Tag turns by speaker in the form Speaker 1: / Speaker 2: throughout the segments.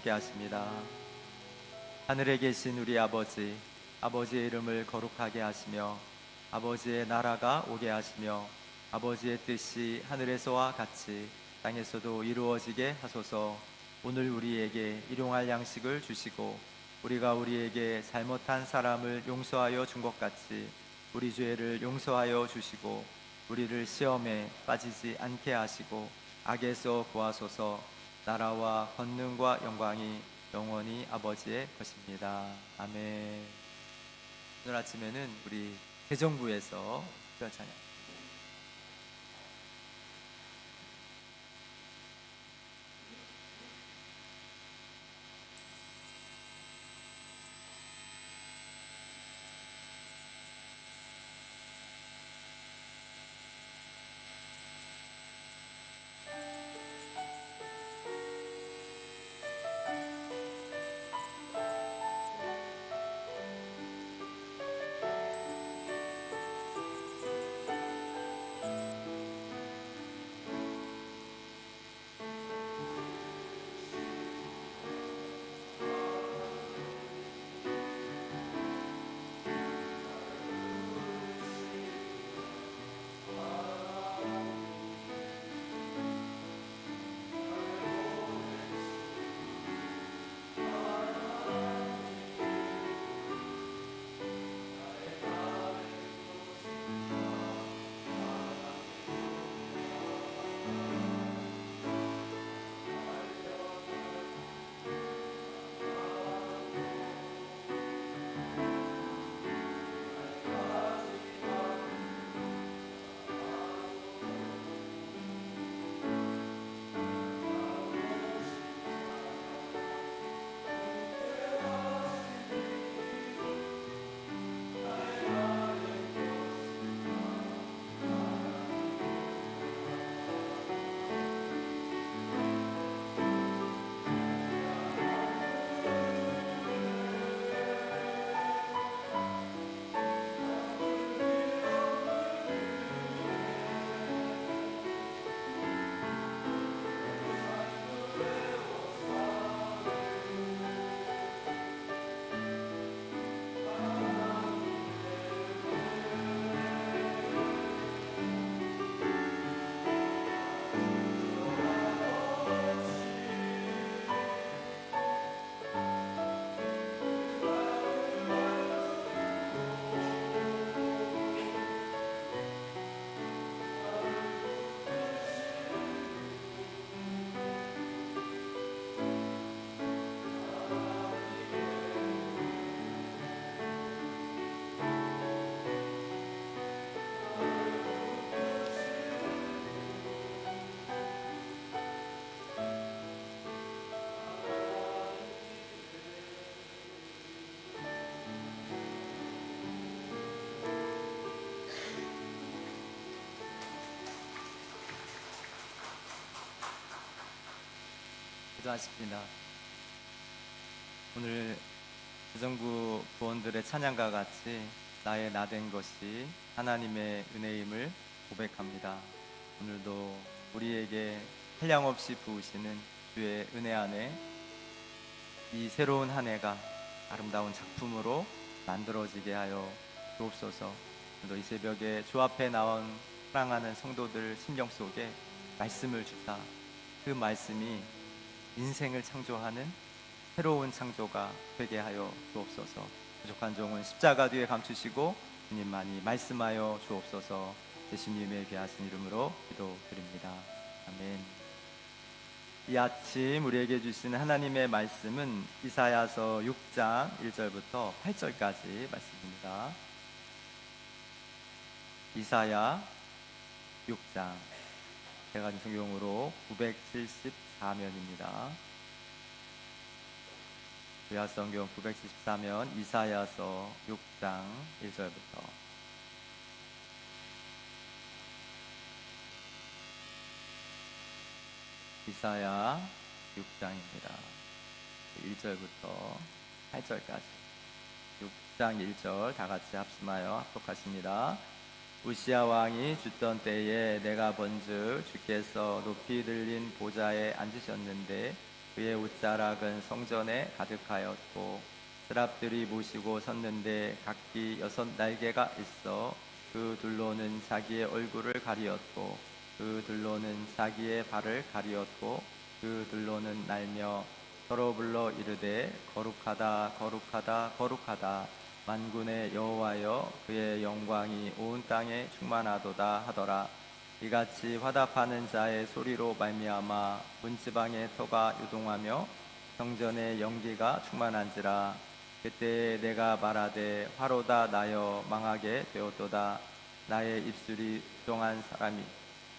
Speaker 1: 함께 하십니다. 하늘에 계신 우리 아버지, 아버지의 이름을 거룩하게 하시며 아버지의 나라가 오게 하시며 아버지의 뜻이 하늘에서와 같이 땅에서도 이루어지게 하소서. 오늘 우리에게 일용할 양식을 주시고 우리가 우리에게 잘못한 사람을 용서하여 준 것 같이 우리 죄를 용서하여 주시고 우리를 시험에 빠지지 않게 하시고 악에서 구하소서. 나라와 권능과 영광이 영원히 아버지의 것입니다. 아멘. 오늘 아침에는 우리 대정부에서 특별 찬양 기도하십니다. 오늘 대정부 부원들의 찬양과 같이 나의 나된 것이 하나님의 은혜임을 고백합니다. 오늘도 우리에게 한량없이 부으시는 주의 은혜 안에 이 새로운 한 해가 아름다운 작품으로 만들어지게 하여 주옵소서. 오늘도 이 새벽에 주 앞에 나온 사랑하는 성도들 심령 속에 말씀을 주사 그 말씀이 인생을 창조하는 새로운 창조가 되게 하여 주옵소서. 부족한 종은 십자가 뒤에 감추시고 주님만이 말씀하여 주옵소서. 예수님의 귀하신 이름으로 기도드립니다. 아멘. 이 아침 우리에게 주시는 하나님의 말씀은 이사야서 6장 1절부터 8절까지 말씀입니다. 이사야 6장, 제가 가진 성경으로 974면입니다. 구약성경 974면 이사야서 6장 1절부터 이사야 6장입니다. 1절부터 8절까지 6장 1절 다 같이 합심하여 합독하십니다. 우시야 왕이 죽던 때에 내가 본즉 주께서 높이 들린 보좌에 앉으셨는데 그의 옷자락은 성전에 가득하였고 스랍들이 모시고 섰는데 각기 6 날개가 있어 그 둘로는 자기의 얼굴을 가리었고 그 둘로는 자기의 발을 가리었고 그 둘로는 날며 서로 불러 이르되 거룩하다 거룩하다 거룩하다 만군의 여호와여 그의 영광이 온 땅에 충만하도다 하더라. 이같이 화답하는 자의 소리로 말미암아 문지방의 터가 요동하며 성전의 연기가 충만한지라. 그때 내가 말하되 화로다 나여 망하게 되었도다. 나의 입술이 부정한 사람이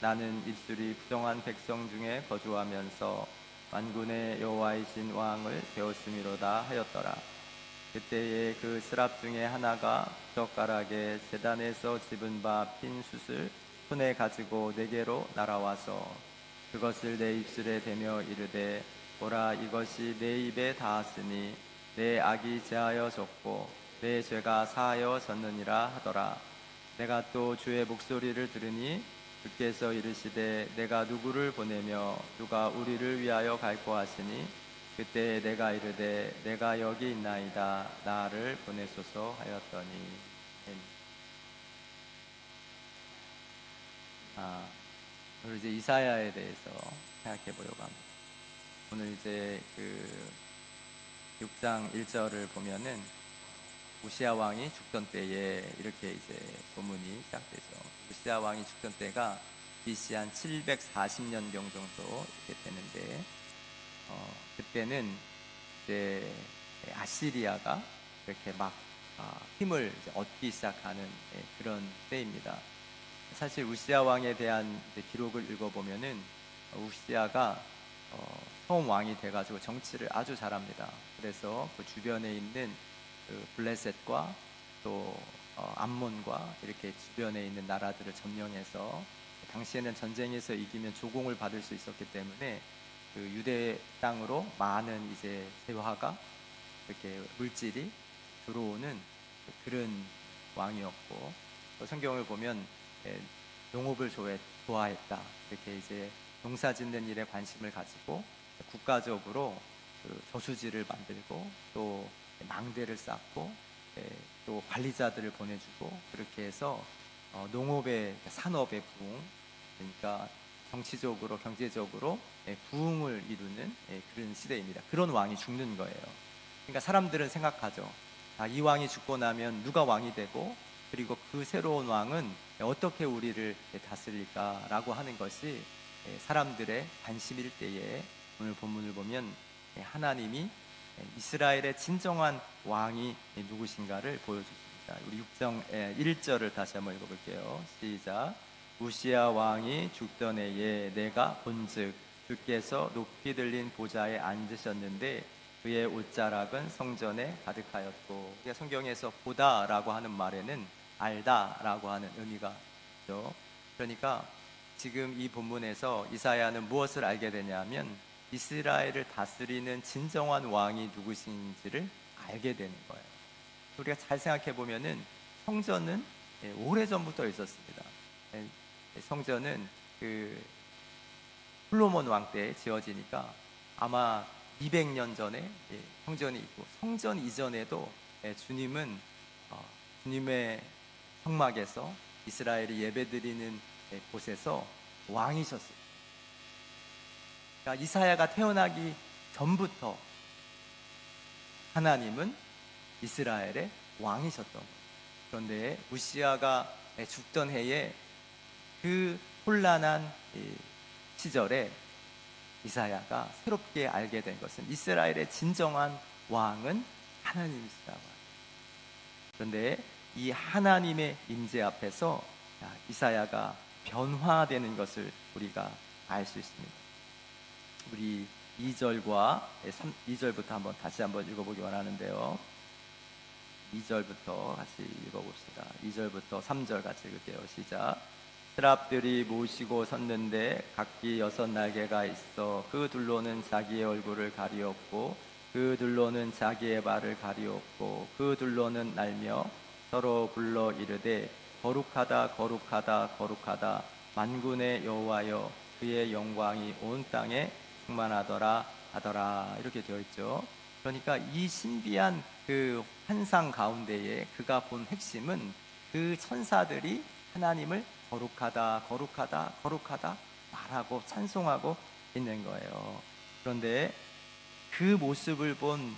Speaker 1: 나는 입술이 부정한 백성 중에 거주하면서 만군의 여호와이신 왕을 배웠음이로다 하였더라. 그때에 그 스랍 중에 하나가 젓가락에 제단에서 집은 바 핀 숯을 손에 가지고 내게로 날아와서 그것을 내 입술에 대며 이르되 보라 이것이 내 입에 닿았으니 내 악이 제하여졌고 내 죄가 사하여졌느니라 하더라. 내가 또 주의 목소리를 들으니 주께서 이르시되 내가 누구를 보내며 누가 우리를 위하여 갈고 하시니 그때 내가 이르되 내가 여기 있나이다 나를 보내소서 하였더니. 오늘 이제 이사야에 대해서 생각해 보려고 합니다. 오늘 이제 그 6장 1절을 보면은 우시야 왕이 죽던 때에 이렇게 이제 본문이 시작되죠. 우시야 왕이 죽던 때가 BC 한 740년경 정도 이렇게 되는데 그때는 이제 아시리아가 이렇게 막 힘을 이제 얻기 시작하는 그런 때입니다. 사실 우시야 왕에 대한 기록을 읽어보면은 우시야가 처음 왕이 돼가지고 정치를 아주 잘합니다. 그래서 그 주변에 있는 그 블레셋과 또 암몬과 이렇게 주변에 있는 나라들을 점령해서 당시에는 전쟁에서 이기면 조공을 받을 수 있었기 때문에 그 유대 땅으로 많은 이제 재화가 이렇게 물질이 들어오는 그런 왕이었고 또 성경을 보면 농업을 좋아했다 이렇게 이제 농사 짓는 일에 관심을 가지고 국가적으로 그 저수지를 만들고 또 망대를 쌓고 또 관리자들을 보내주고 그렇게 해서 농업의 산업의 부흥 그러니까 정치적으로 경제적으로 부흥을 이루는 그런 시대입니다. 그런 왕이 죽는 거예요. 그러니까 사람들은 생각하죠. 이 왕이 죽고 나면 누가 왕이 되고 그리고 그 새로운 왕은 어떻게 우리를 다스릴까라고 하는 것이 사람들의 관심일 때에 오늘 본문을 보면 하나님이 이스라엘의 진정한 왕이 누구신가를 보여주십니다. 우리 6장 1절을 다시 한번 읽어볼게요. 시작. 우시야 왕이 죽던 해에 내가 본즉 주께서 높이 들린 보좌에 앉으셨는데 그의 옷자락은 성전에 가득하였고 성경에서 보다라고 하는 말에는 알다라고 하는 의미가 있죠. 그러니까 지금 이 본문에서 이사야는 무엇을 알게 되냐면 이스라엘을 다스리는 진정한 왕이 누구신지를 알게 되는 거예요. 우리가 잘 생각해 보면은 성전은 오래전부터 있었습니다. 성전은 그 솔로몬 왕 때 지어지니까 아마 200년 전에 성전이 있고 성전 이전에도 주님은 주님의 성막에서 이스라엘이 예배드리는 곳에서 왕이셨어요. 그러니까 이사야가 태어나기 전부터 하나님은 이스라엘의 왕이셨던 거예요. 그런데 우시야가 죽던 해에 그 혼란한 시절에 이사야가 새롭게 알게 된 것은 이스라엘의 진정한 왕은 하나님이시라고 합니다. 그런데 이 하나님의 임재 앞에서 이사야가 변화되는 것을 우리가 알 수 있습니다. 우리 2절부터 다시 한번 읽어보기 원하는데요. 2절부터 같이 읽어봅시다. 2절부터 3절 같이 읽을게요. 시작. 스랍들이 모시고 섰는데 각기 6 날개가 있어 그 둘로는 자기의 얼굴을 가리었고 그 둘로는 자기의 발을 가리었고 그 둘로는 날며 서로 불러 이르되 거룩하다 거룩하다 거룩하다 만군의 여호와여 그의 영광이 온 땅에 충만하더라 하더라 이렇게 되어 있죠. 그러니까 이 신비한 그 환상 가운데에 그가 본 핵심은 그 천사들이 하나님을 거룩하다 거룩하다 거룩하다 말하고 찬송하고 있는 거예요. 그런데 그 모습을 본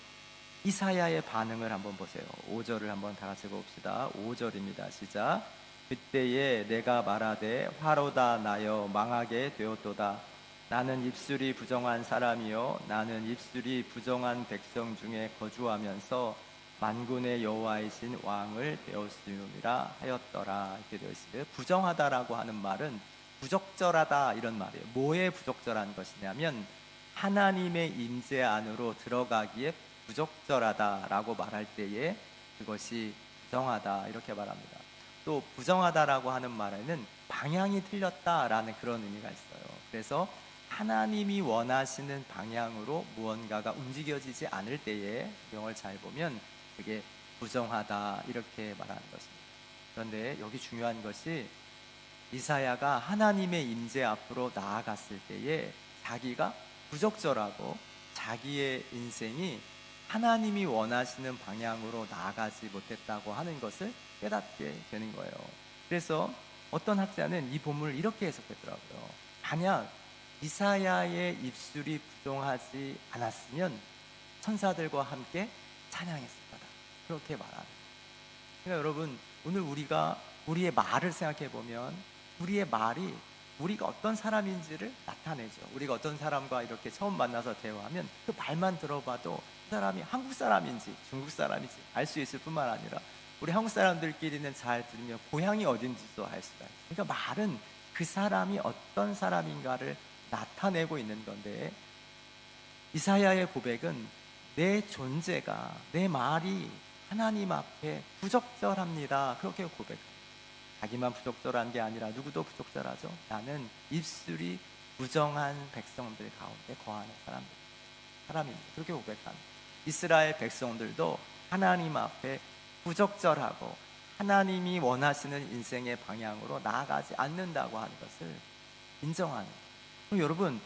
Speaker 1: 이사야의 반응을 한번 보세요. 5절을 한번 다 같이 봅시다. 5절입니다. 시작. 그때에 내가 말하되 화로다 나여 망하게 되었도다. 나는 입술이 부정한 사람이요 나는 입술이 부정한 백성 중에 거주하면서 만군의 여호와이신 왕을 배웠으리라 하였더라. 이렇게 되어 있어요. 부정하다라고 하는 말은 부적절하다 이런 말이에요. 뭐에 부적절한 것이냐면 하나님의 임재 안으로 들어가기에 부적절하다라고 말할 때에 그것이 부정하다 이렇게 말합니다. 또 부정하다라고 하는 말에는 방향이 틀렸다라는 그런 의미가 있어요. 그래서 하나님이 원하시는 방향으로 무언가가 움직여지지 않을 때에 내용을 잘 보면 그게 부정하다 이렇게 말하는 것입니다. 그런데 여기 중요한 것이 이사야가 하나님의 임재 앞으로 나아갔을 때에 자기가 부적절하고 자기의 인생이 하나님이 원하시는 방향으로 나아가지 못했다고 하는 것을 깨닫게 되는 거예요. 그래서 어떤 학자는 이 본문을 이렇게 해석했더라고요. 만약 이사야의 입술이 부정하지 않았으면 천사들과 함께 찬양했을 거다. 그렇게 말하는. 그러니까 여러분 오늘 우리가 우리의 말을 생각해 보면 우리의 말이 우리가 어떤 사람인지를 나타내죠. 우리가 어떤 사람과 이렇게 처음 만나서 대화하면 그 말만 들어봐도 그 사람이 한국 사람인지 중국 사람인지 알 수 있을 뿐만 아니라 우리 한국 사람들끼리는 잘 들으면 고향이 어딘지도 알 수가 있어요. 그러니까 말은 그 사람이 어떤 사람인가를 나타내고 있는 건데 이사야의 고백은 내 존재가 내 말이 하나님 앞에 부적절합니다. 그렇게 고백합니다. 자기만 부적절한 게 아니라 누구도 부적절하죠. 나는 입술이 부정한 백성들 가운데 거하는 사람입니다. 그렇게 고백합니다. 이스라엘 백성들도 하나님 앞에 부적절하고 하나님이 원하시는 인생의 방향으로 나아가지 않는다고 하는 것을 인정하는. 그럼 여러분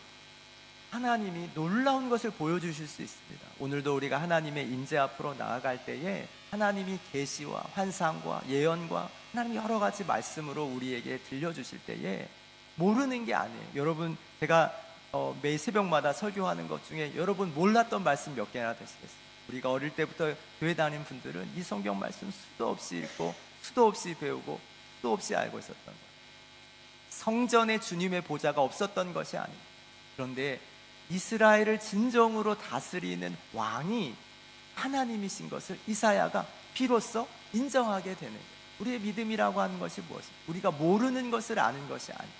Speaker 1: 하나님이 놀라운 것을 보여주실 수 있습니다. 오늘도 우리가 하나님의 임재 앞으로 나아갈 때에 하나님이 계시와 환상과 예언과 하나님 여러 가지 말씀으로 우리에게 들려주실 때에 모르는 게 아니에요. 여러분 제가 매일 새벽마다 설교하는 것 중에 여러분 몰랐던 말씀 몇 개나 되시겠어요? 우리가 어릴 때부터 교회 다니는 분들은 이 성경 말씀 수도 없이 읽고 수도 없이 배우고 수도 없이 알고 있었던 거예요. 성전에 주님의 보좌가 없었던 것이 아니에요. 그런데 이스라엘을 진정으로 다스리는 왕이 하나님이신 것을 이사야가 비로소 인정하게 되는 거예요. 우리의 믿음이라고 하는 것이 무엇입니까? 우리가 모르는 것을 아는 것이 아니에요.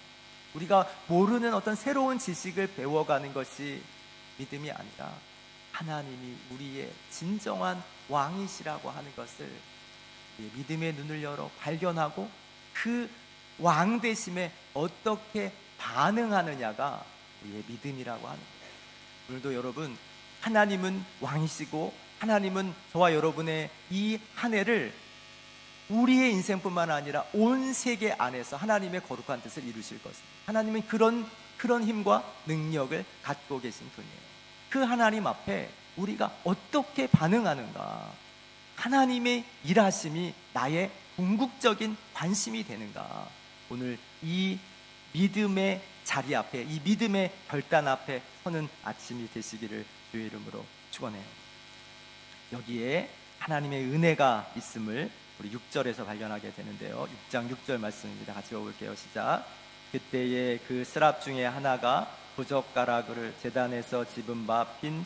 Speaker 1: 우리가 모르는 어떤 새로운 지식을 배워가는 것이 믿음이 아니라 하나님이 우리의 진정한 왕이시라고 하는 것을 믿음의 눈을 열어 발견하고 그 왕 되심에 어떻게 반응하느냐가 우리의 믿음이라고 하는 거예요. 오늘도 여러분 하나님은 왕이시고 하나님은 저와 여러분의 이 한 해를 우리의 인생뿐만 아니라 온 세계 안에서 하나님의 거룩한 뜻을 이루실 것입니다. 하나님은 그런 힘과 능력을 갖고 계신 분이에요. 그 하나님 앞에 우리가 어떻게 반응하는가? 하나님의 일하심이 나의 궁극적인 관심이 되는가? 오늘 이 믿음의 자리 앞에 이 믿음의 결단 앞에 서는 아침이 되시기를 주의 이름으로 축원해요. 여기에 하나님의 은혜가 있음을 우리 6절에서 발견하게 되는데요. 6장 6절 말씀입니다. 같이 읽어볼게요. 시작. 그때에 그 스랍 중에 하나가 부젓가락을 제단에서 집은 바 빈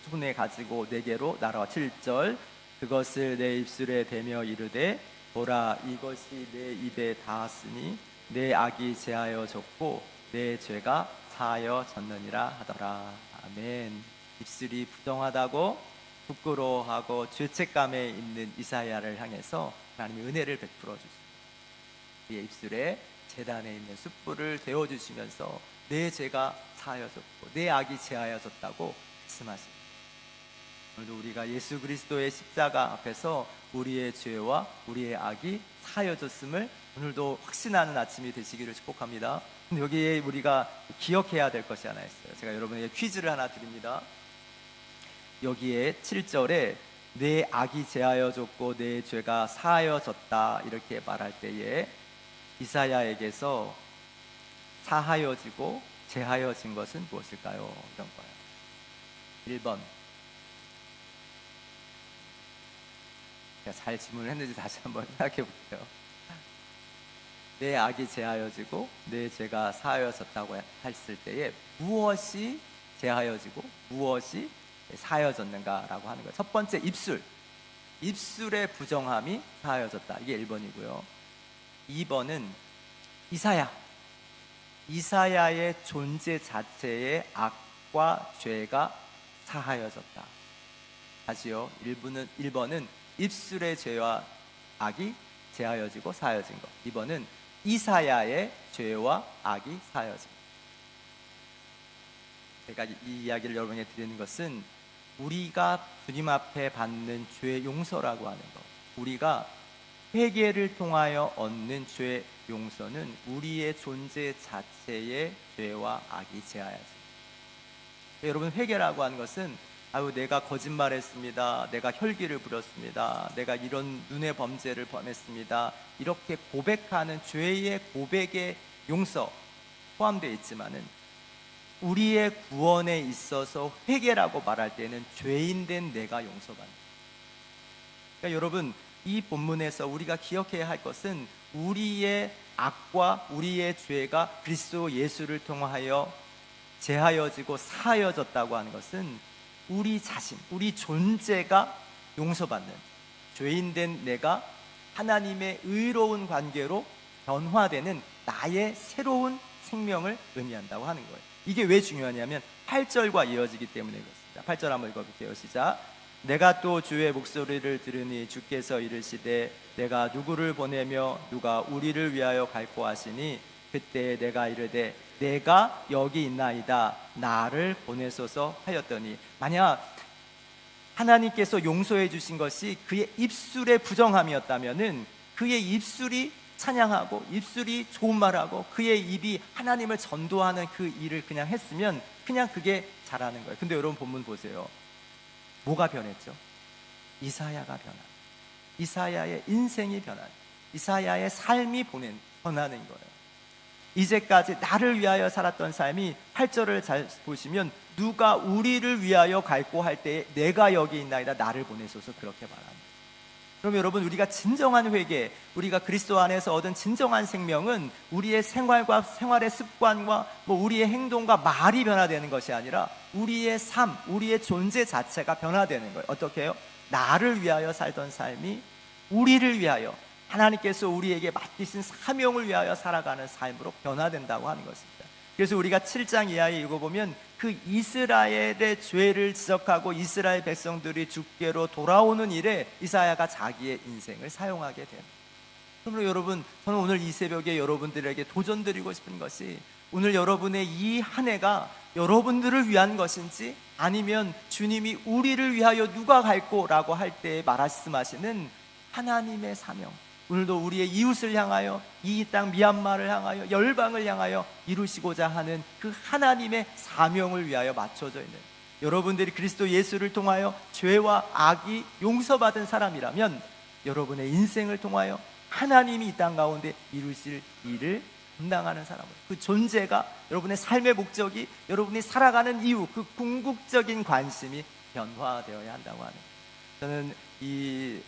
Speaker 1: 손에 가지고 내게로 날아와. 7절. 그것을 내 입술에 대며 이르되 보라 이것이 내 입에 닿았으니 내 악이 제하여졌고 내 죄가 사하여졌느니라 하더라. 아멘. 입술이 부정하다고 부끄러워하고 죄책감에 있는 이사야를 향해서 하나님이 은혜를 베풀어 주십니다. 그의 입술에 제단에 있는 숯불을 데워주시면서 내 죄가 사하여졌고 내 악이 제하여졌다고 말씀하십니다. 오늘도 우리가 예수 그리스도의 십자가 앞에서 우리의 죄와 우리의 악이 사하여졌음을 오늘도 확신하는 아침이 되시기를 축복합니다. 근데 여기에 우리가 기억해야 될 것이 하나 있어요. 제가 여러분에게 퀴즈를 하나 드립니다. 여기에 7절에 내 악이 제하여졌고 내 죄가 사하여졌다 이렇게 말할 때에 이사야에게서 사하여지고 제하여진 것은 무엇일까요? 이런 거예요. 1번. 제가 잘 질문을 했는지 다시 한번 생각해 볼게요. 내 악이 제하여지고 내 죄가 사하여졌다고 했을 때에 무엇이 제하여지고 무엇이 사하여졌는가라고 하는 거예요. 첫 번째 입술의 부정함이 사하여졌다. 이게 1번이고요. 2번은 이사야의 존재 자체의 악과 죄가 사하여졌다. 다시요. 1번은 입술의 죄와 악이 제하여지고 사하여진 것. 2번은 이사야의 죄와 악이 사하여진 것. 제가 이 이야기를 여러분에게 드리는 것은 우리가 주님 앞에 받는 죄 용서라고 하는 것, 우리가 회개를 통하여 얻는 죄 용서는 우리의 존재 자체의 죄와 악이 제하여집니다. 여러분, 회개라고 하는 것은 내가 거짓말했습니다, 내가 혈기를 부렸습니다, 내가 이런 눈의 범죄를 범했습니다, 이렇게 고백하는 죄의 고백의 용서 포함되어 있지만은 우리의 구원에 있어서 회개라고 말할 때는 죄인된 내가 용서받는. 그러니까 여러분, 이 본문에서 우리가 기억해야 할 것은 우리의 악과 우리의 죄가 그리스도 예수를 통하여 제하여지고 사하여졌다고 하는 것은 우리 자신, 우리 존재가 용서받는, 죄인된 내가 하나님의 의로운 관계로 변화되는 나의 새로운 생명을 의미한다고 하는 거예요. 이게 왜 중요하냐면 8절과 이어지기 때문에 그렇습니다. 8절 한번 읽어볼게요. 시작. 내가 또 주의 목소리를 들으니 주께서 이르시되 내가 누구를 보내며 누가 우리를 위하여 갈고 하시니 그때 내가 이르되 내가 여기 있나이다 나를 보내소서 하였더니, 만약 하나님께서 용서해 주신 것이 그의 입술의 부정함이었다면은 그의 입술이 찬양하고 입술이 좋은 말하고 그의 입이 하나님을 전도하는 그 일을 그냥 했으면 그냥 그게 잘하는 거예요. 근데 여러분 본문 보세요. 뭐가 변했죠? 이사야가 변한, 이사야의 인생이 변한, 이사야의 삶이 변하는 거예요. 이제까지 나를 위하여 살았던 삶이 8절을 잘 보시면 누가 우리를 위하여 갈고 할 때에 내가 여기 있나이다 나를 보내소서 그렇게 말합니다. 그럼 여러분, 우리가 진정한 회개, 우리가 그리스도 안에서 얻은 진정한 생명은 우리의 생활과 생활의 습관과 우리의 행동과 말이 변화되는 것이 아니라 우리의 삶, 우리의 존재 자체가 변화되는 거예요. 어떻게 해요? 나를 위하여 살던 삶이 우리를 위하여, 하나님께서 우리에게 맡기신 사명을 위하여 살아가는 삶으로 변화된다고 하는 것입니다. 그래서 우리가 7장 이하에 읽어보면 그 이스라엘의 죄를 지적하고 이스라엘 백성들이 주께로 돌아오는 일에 이사야가 자기의 인생을 사용하게 됩니다. 그러므로 여러분, 저는 오늘 이 새벽에 여러분들에게 도전드리고 싶은 것이, 오늘 여러분의 이 한 해가 여러분들을 위한 것인지 아니면 주님이 우리를 위하여 누가 갈고 라고 할 때 말씀하시는 하나님의 사명, 오늘도 우리의 이웃을 향하여, 이 땅 미얀마를 향하여, 열방을 향하여 이루시고자 하는 그 하나님의 사명을 위하여 맞춰져 있는, 여러분들이 그리스도 예수를 통하여 죄와 악이 용서받은 사람이라면 여러분의 인생을 통하여 하나님이 이 땅 가운데 이루실 일을 감당하는 사람으로, 그 존재가, 여러분의 삶의 목적이, 여러분이 살아가는 이유, 그 궁극적인 관심이 변화되어야 한다고 하는 거예요. 저는 이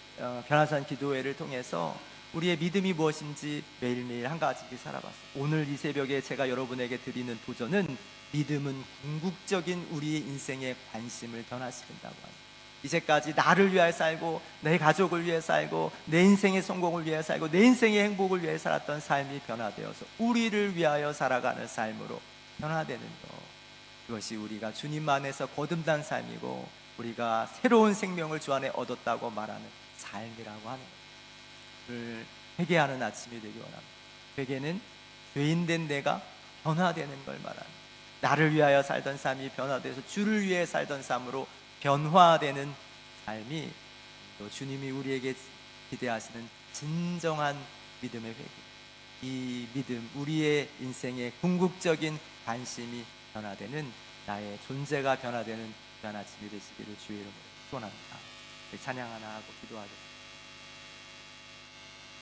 Speaker 1: 변화산 기도회를 통해서 우리의 믿음이 무엇인지 매일매일 한 가지씩 살아봤어요. 오늘 이 새벽에 제가 여러분에게 드리는 도전은, 믿음은 궁극적인 우리의 인생의 관심을 변화시킨다고 합니다. 이제까지 나를 위하여 살고 내 가족을 위해 살고 내 인생의 성공을 위해 살고 내 인생의 행복을 위해 살았던 삶이 변화되어서 우리를 위하여 살아가는 삶으로 변화되는 것, 그것이 우리가 주님 안에서 거듭난 삶이고 우리가 새로운 생명을 주 안에 얻었다고 말하는 삶이라고 하는 것을 회개하는 아침이 되기 원합니다. 회개는 죄인된 내가 변화되는 걸 말합니다. 나를 위하여 살던 삶이 변화돼서 주를 위해 살던 삶으로 변화되는 삶이 또 주님이 우리에게 기대하시는 진정한 믿음의 회개, 이 믿음, 우리의 인생의 궁극적인 관심이 변화되는, 나의 존재가 변화되는 귀한 아침이 되시기를 주의 이름으로 축원합니다. 찬양 하나 하고 기도하겠습니다.